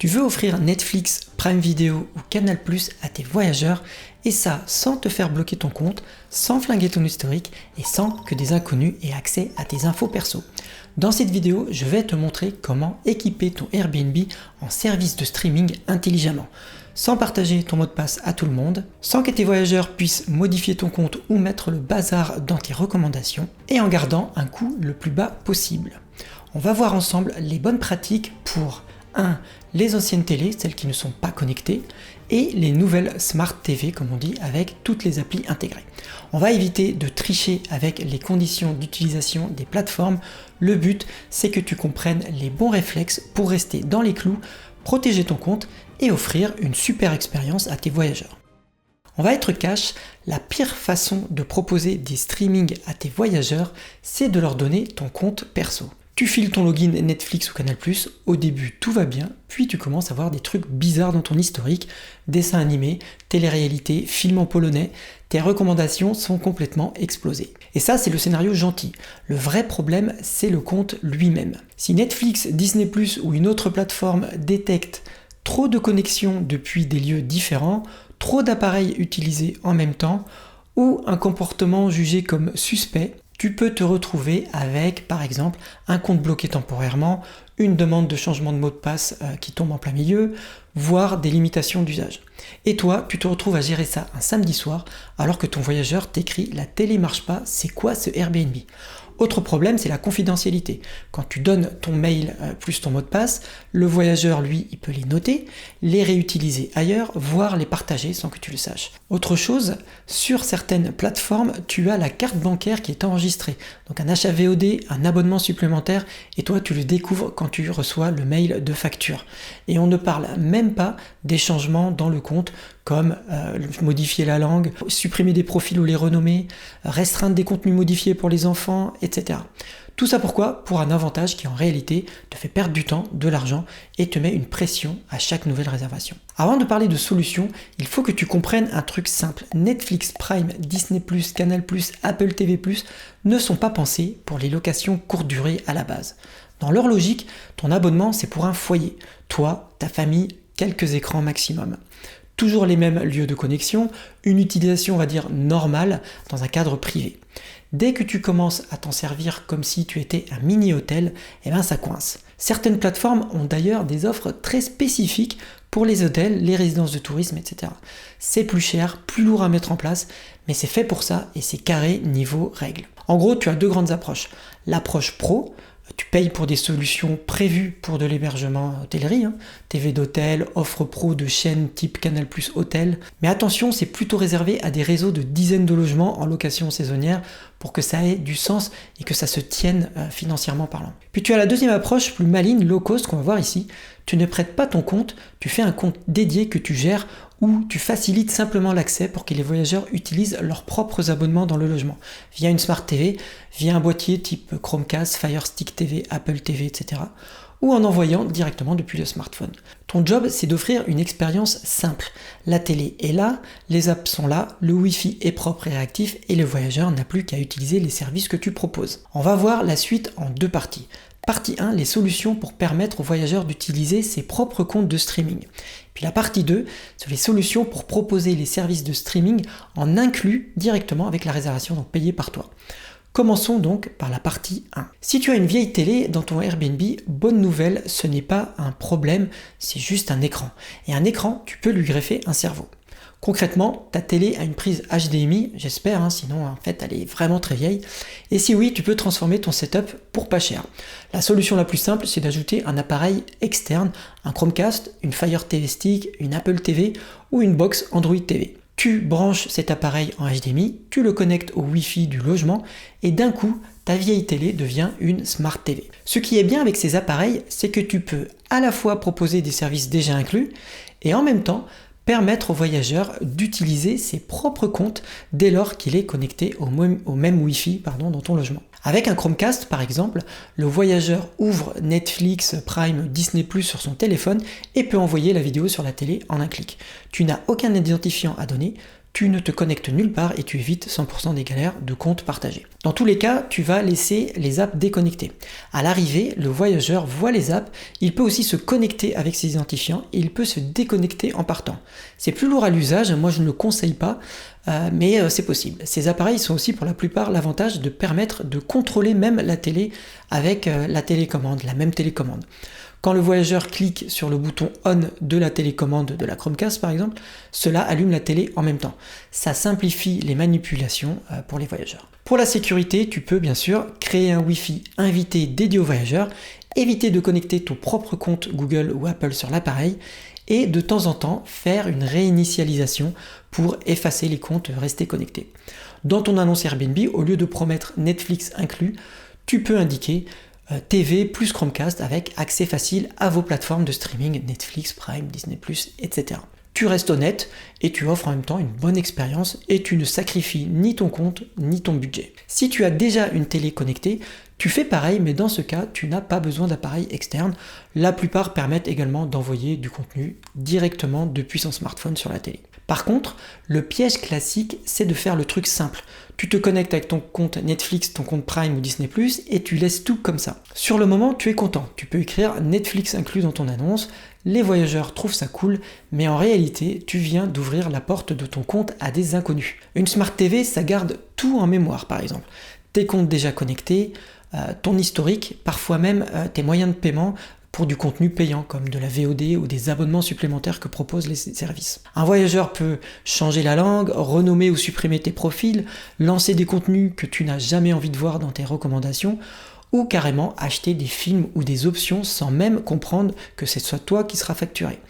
Tu veux offrir Netflix, Prime Video ou Canal+ à tes voyageurs et ça sans te faire bloquer ton compte, sans flinguer ton historique et sans que des inconnus aient accès à tes infos perso. Dans cette vidéo, je vais te montrer comment équiper ton Airbnb en service de streaming intelligemment, sans partager ton mot de passe à tout le monde, sans que tes voyageurs puissent modifier ton compte ou mettre le bazar dans tes recommandations, et en gardant un coût le plus bas possible. On va voir ensemble les bonnes pratiques pour 1. Les anciennes télés, celles qui ne sont pas connectées, et les nouvelles Smart TV, comme on dit, avec toutes les applis intégrées. On va éviter de tricher avec les conditions d'utilisation des plateformes. Le but, c'est que tu comprennes les bons réflexes pour rester dans les clous, protéger ton compte et offrir une super expérience à tes voyageurs. On va être cash, la pire façon de proposer des streamings à tes voyageurs, c'est de leur donner ton compte perso. Tu files ton login Netflix ou Canal+, au début tout va bien, puis tu commences à voir des trucs bizarres dans ton historique, dessins animés, télé-réalité, films en polonais, tes recommandations sont complètement explosées. Et ça c'est le scénario gentil. Le vrai problème c'est le compte lui-même. Si Netflix, Disney+, ou une autre plateforme détecte trop de connexions depuis des lieux différents, trop d'appareils utilisés en même temps, ou un comportement jugé comme suspect, tu peux te retrouver avec, par exemple, un compte bloqué temporairement, une demande de changement de mot de passe qui tombe en plein milieu, voire des limitations d'usage. Et toi, tu te retrouves à gérer ça un samedi soir, alors que ton voyageur t'écrit « la télé marche pas, c'est quoi ce Airbnb ?» Autre problème, c'est la confidentialité. Quand tu donnes ton mail plus ton mot de passe, le voyageur, lui, il peut les noter, les réutiliser ailleurs, voire les partager sans que tu le saches. Autre chose, sur certaines plateformes, tu as la carte bancaire qui est enregistrée. Donc un achat VOD, un abonnement supplémentaire, et toi, tu le découvres quand tu reçois le mail de facture. Et on ne parle même pas des changements dans le compte, comme modifier la langue, supprimer des profils ou les renommer, restreindre des contenus modifiés pour les enfants, etc. Tout ça pourquoi ? Pour un avantage qui en réalité te fait perdre du temps, de l'argent et te met une pression à chaque nouvelle réservation. Avant de parler de solutions, il faut que tu comprennes un truc simple. Netflix, Prime, Disney+, Canal+, Apple TV+, ne sont pas pensés pour les locations courte durée à la base. Dans leur logique, ton abonnement c'est pour un foyer. Toi, ta famille, quelques écrans maximum. Toujours les mêmes lieux de connexion, une utilisation on va dire normale dans un cadre privé. Dès que tu commences à t'en servir comme si tu étais un mini-hôtel, ça coince. Certaines plateformes ont d'ailleurs des offres très spécifiques pour les hôtels, les résidences de tourisme, etc. C'est plus cher, plus lourd à mettre en place, mais c'est fait pour ça et c'est carré niveau règles. En gros, tu as deux grandes approches. L'approche pro, tu payes pour des solutions prévues pour de l'hébergement hôtellerie, TV d'hôtel, offre pro de chaînes type Canal+ Hôtel. Mais attention, c'est plutôt réservé à des réseaux de dizaines de logements en location saisonnière pour que ça ait du sens et que ça se tienne financièrement parlant. Puis tu as la deuxième approche plus maligne, low cost qu'on va voir ici. Tu ne prêtes pas ton compte, tu fais un compte dédié que tu gères où tu facilites simplement l'accès pour que les voyageurs utilisent leurs propres abonnements dans le logement, via une Smart TV, via un boîtier type Chromecast, Fire Stick TV, Apple TV, etc. ou en envoyant directement depuis le smartphone. Ton job, c'est d'offrir une expérience simple. La télé est là, les apps sont là, le Wi-Fi est propre et réactif et le voyageur n'a plus qu'à utiliser les services que tu proposes. On va voir la suite en deux parties. Partie 1, les solutions pour permettre aux voyageurs d'utiliser ses propres comptes de streaming. Puis la partie 2, c'est les solutions pour proposer les services de streaming en inclus directement avec la réservation, donc payée par toi. Commençons donc par la partie 1. Si tu as une vieille télé dans ton Airbnb, bonne nouvelle, ce n'est pas un problème, c'est juste un écran. Et un écran, tu peux lui greffer un cerveau. Concrètement, ta télé a une prise HDMI, j'espère, sinon en fait elle est vraiment très vieille. Et si oui, tu peux transformer ton setup pour pas cher. La solution la plus simple, c'est d'ajouter un appareil externe, un Chromecast, une Fire TV Stick, une Apple TV ou une box Android TV. Tu branches cet appareil en HDMI, tu le connectes au Wi-Fi du logement et d'un coup, ta vieille télé devient une Smart TV. Ce qui est bien avec ces appareils, c'est que tu peux à la fois proposer des services déjà inclus et en même temps permettre aux voyageurs d'utiliser ses propres comptes dès lors qu'il est connecté au même Wi-Fi dans ton logement. Avec un Chromecast par exemple, le voyageur ouvre Netflix, Prime, Disney+ sur son téléphone et peut envoyer la vidéo sur la télé en un clic. Tu n'as aucun identifiant à donner, tu ne te connectes nulle part et tu évites 100% des galères de comptes partagés. Dans tous les cas, tu vas laisser les apps déconnectées. À l'arrivée, le voyageur voit les apps, il peut aussi se connecter avec ses identifiants et il peut se déconnecter en partant. C'est plus lourd à l'usage, moi je ne le conseille pas, mais c'est possible. Ces appareils sont aussi pour la plupart l'avantage de permettre de contrôler même la télé avec la télécommande, la même télécommande. Quand le voyageur clique sur le bouton On de la télécommande de la Chromecast par exemple, cela allume la télé en même temps. Ça simplifie les manipulations pour les voyageurs. Pour la sécurité, tu peux bien sûr créer un Wi-Fi invité dédié aux voyageurs, éviter de connecter ton propre compte Google ou Apple sur l'appareil et de temps en temps faire une réinitialisation pour effacer les comptes restés connectés. Dans ton annonce Airbnb, au lieu de promettre Netflix inclus, tu peux indiquer TV plus Chromecast avec accès facile à vos plateformes de streaming Netflix, Prime, Disney+, etc. Tu restes honnête et tu offres en même temps une bonne expérience et tu ne sacrifies ni ton compte ni ton budget. Si tu as déjà une télé connectée, tu fais pareil, mais dans ce cas, tu n'as pas besoin d'appareil externe. La plupart permettent également d'envoyer du contenu directement depuis son smartphone sur la télé. Par contre, le piège classique, c'est de faire le truc simple. Tu te connectes avec ton compte Netflix, ton compte Prime ou Disney+, et tu laisses tout comme ça. Sur le moment, tu es content. Tu peux écrire Netflix inclus dans ton annonce. Les voyageurs trouvent ça cool, mais en réalité, tu viens d'ouvrir la porte de ton compte à des inconnus. Une Smart TV, ça garde tout en mémoire, par exemple. Tes comptes déjà connectés, ton historique, parfois même tes moyens de paiement pour du contenu payant comme de la VOD ou des abonnements supplémentaires que proposent les services. Un voyageur peut changer la langue, renommer ou supprimer tes profils, lancer des contenus que tu n'as jamais envie de voir dans tes recommandations ou carrément acheter des films ou des options sans même comprendre que ce soit toi qui sera facturé.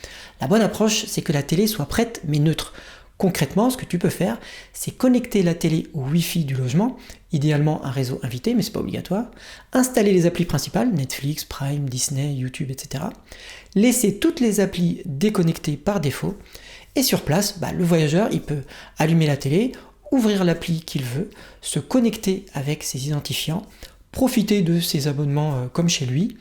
La bonne approche, c'est que la télé soit prête mais neutre. Concrètement, ce que tu peux faire, c'est connecter la télé au Wi-Fi du logement, idéalement un réseau invité, mais c'est pas obligatoire, installer les applis principales, Netflix, Prime, Disney, YouTube, etc., laisser toutes les applis déconnectées par défaut, et sur place, le voyageur, il peut allumer la télé, ouvrir l'appli qu'il veut, se connecter avec ses identifiants, profiter de ses abonnements comme chez lui.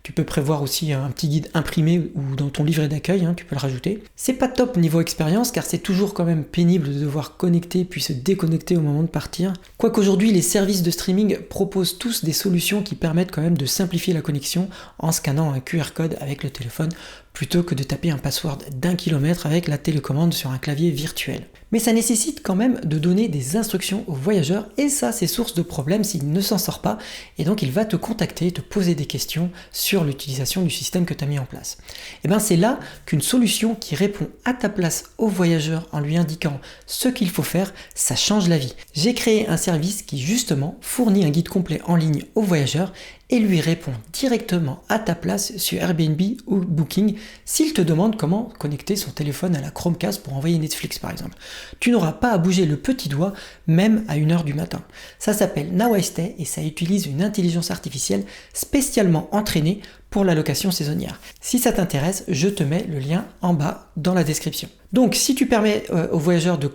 Tu peux prévoir aussi un petit guide imprimé ou dans ton livret d'accueil, tu peux le rajouter. C'est pas top niveau expérience car c'est toujours quand même pénible de devoir connecter puis se déconnecter au moment de partir. Quoiqu'aujourd'hui les services de streaming proposent tous des solutions qui permettent quand même de simplifier la connexion en scannant un QR code avec le téléphone plutôt que de taper un password d'1 kilomètre avec la télécommande sur un clavier virtuel. Mais ça nécessite quand même de donner des instructions au voyageur et ça c'est source de problème s'il ne s'en sort pas et donc il va te contacter, te poser des questions sur l'utilisation du système que tu as mis en place. Et bien c'est là qu'une solution qui répond à ta place au voyageur en lui indiquant ce qu'il faut faire, ça change la vie. J'ai créé un service qui justement fournit un guide complet en ligne au voyageur et lui répond directement à ta place sur Airbnb ou Booking s'il te demande comment connecter son téléphone à la Chromecast pour envoyer Netflix par exemple. Tu n'auras pas à bouger le petit doigt même à 1h du matin. Ça s'appelle Now I Stay et ça utilise une intelligence artificielle spécialement entraînée pour la location saisonnière. Si ça t'intéresse, je te mets le lien en bas dans la description. Donc si tu permets aux voyageurs de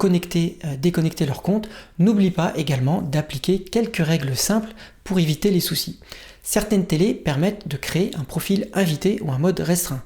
déconnecter leur compte, n'oublie pas également d'appliquer quelques règles simples pour éviter les soucis. Certaines télés permettent de créer un profil invité ou un mode restreint.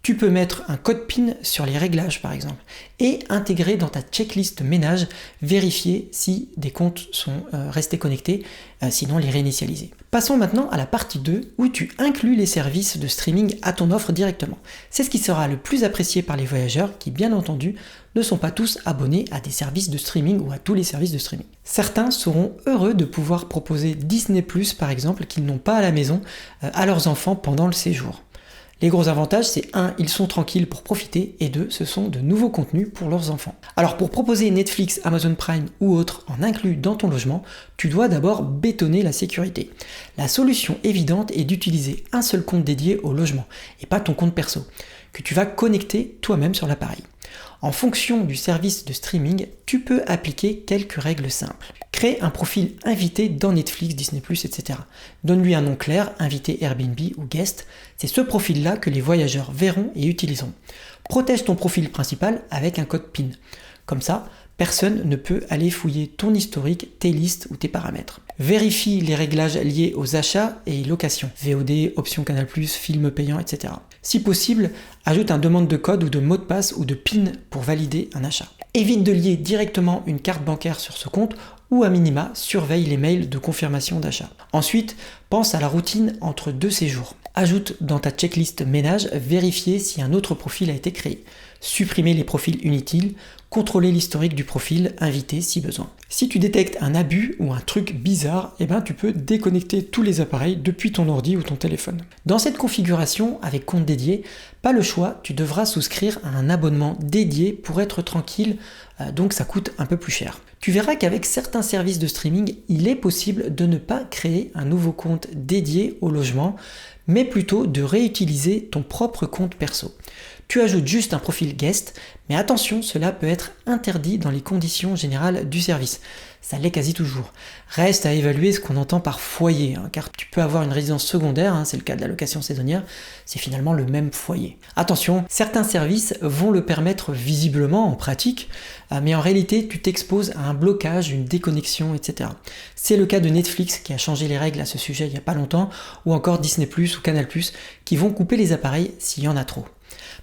Tu peux mettre un code PIN sur les réglages par exemple et intégrer dans ta checklist ménage, vérifier si des comptes sont restés connectés, sinon les réinitialiser. Passons maintenant à la partie 2 où tu inclus les services de streaming à ton offre directement. C'est ce qui sera le plus apprécié par les voyageurs qui bien entendu ne sont pas tous abonnés à des services de streaming ou à tous les services de streaming. Certains seront heureux de pouvoir proposer Disney+, par exemple, qu'ils n'ont pas à la maison, à leurs enfants pendant le séjour. Les gros avantages, c'est 1, ils sont tranquilles pour profiter, et 2, ce sont de nouveaux contenus pour leurs enfants. Alors pour proposer Netflix, Amazon Prime ou autre en inclus dans ton logement, tu dois d'abord bétonner la sécurité. La solution évidente est d'utiliser un seul compte dédié au logement, et pas ton compte perso, que tu vas connecter toi-même sur l'appareil. En fonction du service de streaming, tu peux appliquer quelques règles simples. Crée un profil invité dans Netflix, Disney+, etc. Donne-lui un nom clair, invité Airbnb ou guest. C'est ce profil-là que les voyageurs verront et utiliseront. Protège ton profil principal avec un code PIN. Comme ça, personne ne peut aller fouiller ton historique, tes listes ou tes paramètres. Vérifie les réglages liés aux achats et locations, VOD, options Canal+, films payants, etc. Si possible, ajoute un demande de code ou de mot de passe ou de PIN pour valider un achat. Évite de lier directement une carte bancaire sur ce compte ou à minima, surveille les mails de confirmation d'achat. Ensuite, pense à la routine entre 2 séjours. Ajoute dans ta checklist ménage, vérifier si un autre profil a été créé. Supprimer les profils inutiles, contrôler l'historique du profil, inviter si besoin. Si tu détectes un abus ou un truc bizarre, tu peux déconnecter tous les appareils depuis ton ordi ou ton téléphone. Dans cette configuration avec compte dédié, pas le choix, tu devras souscrire à un abonnement dédié pour être tranquille, donc ça coûte un peu plus cher. Tu verras qu'avec certains services de streaming, il est possible de ne pas créer un nouveau compte dédié au logement, mais plutôt de réutiliser ton propre compte perso. Tu ajoutes juste un profil guest, mais attention, cela peut être interdit dans les conditions générales du service. Ça l'est quasi toujours. Reste à évaluer ce qu'on entend par foyer, car tu peux avoir une résidence secondaire, c'est le cas de la location saisonnière, c'est finalement le même foyer. Attention, certains services vont le permettre visiblement en pratique, mais en réalité tu t'exposes à un blocage, une déconnexion, etc. C'est le cas de Netflix qui a changé les règles à ce sujet il n'y a pas longtemps, ou encore Disney+, ou Canal+, qui vont couper les appareils s'il y en a trop.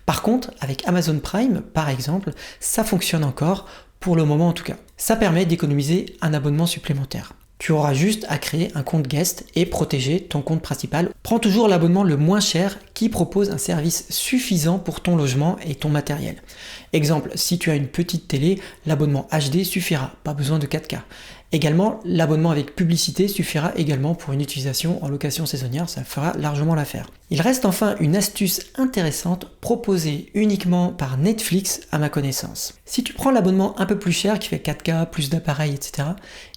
Par contre, avec Amazon Prime, par exemple, ça fonctionne encore, pour le moment en tout cas. Ça permet d'économiser un abonnement supplémentaire. Tu auras juste à créer un compte guest et protéger ton compte principal. Prends toujours l'abonnement le moins cher qui propose un service suffisant pour ton logement et ton matériel. Exemple, si tu as une petite télé, l'abonnement HD suffira, pas besoin de 4K. Également, l'abonnement avec publicité suffira également pour une utilisation en location saisonnière, ça fera largement l'affaire. Il reste enfin une astuce intéressante proposée uniquement par Netflix à ma connaissance. Si tu prends l'abonnement un peu plus cher qui fait 4K, plus d'appareils, etc.,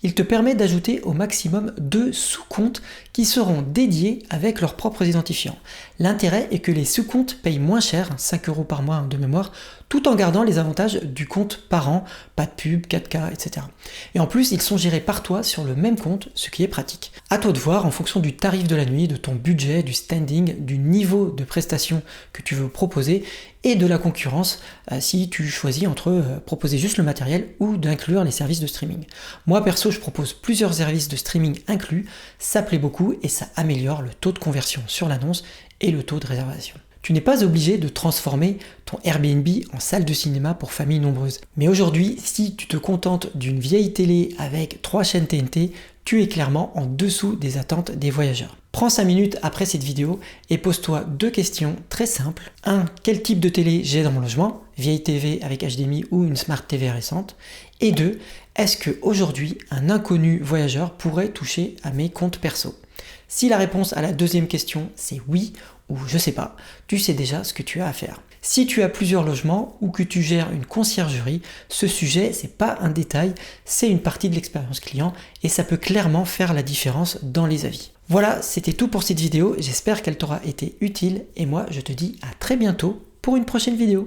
il te permet d'ajouter au maximum 2 sous-comptes qui seront dédiés avec leurs propres identifiants. L'intérêt est que les sous-comptes payent moins cher, 5 € par mois de mémoire, tout en gardant les avantages du compte parent, pas de pub, 4K, etc. Et en plus, ils sont gérés par toi sur le même compte, ce qui est pratique. À toi de voir en fonction du tarif de la nuit, de ton budget, du standing, du niveau de prestation que tu veux proposer et de la concurrence si tu choisis entre proposer juste le matériel ou d'inclure les services de streaming. Moi perso, je propose plusieurs services de streaming inclus, ça plaît beaucoup et ça améliore le taux de conversion sur l'annonce et le taux de réservation. Tu n'es pas obligé de transformer ton Airbnb en salle de cinéma pour familles nombreuses. Mais aujourd'hui, si tu te contentes d'une vieille télé avec 3 chaînes TNT, tu es clairement en dessous des attentes des voyageurs. Prends 5 minutes après cette vidéo et pose-toi 2 questions très simples. 1. Quel type de télé j'ai dans mon logement? Vieille TV avec HDMI ou une Smart TV récente? Et 2. Est-ce qu'aujourd'hui, un inconnu voyageur pourrait toucher à mes comptes perso? Si la réponse à la deuxième question c'est oui ou je sais pas, tu sais déjà ce que tu as à faire. Si tu as plusieurs logements ou que tu gères une conciergerie, ce sujet c'est pas un détail, c'est une partie de l'expérience client et ça peut clairement faire la différence dans les avis. Voilà, c'était tout pour cette vidéo, j'espère qu'elle t'aura été utile et moi je te dis à très bientôt pour une prochaine vidéo.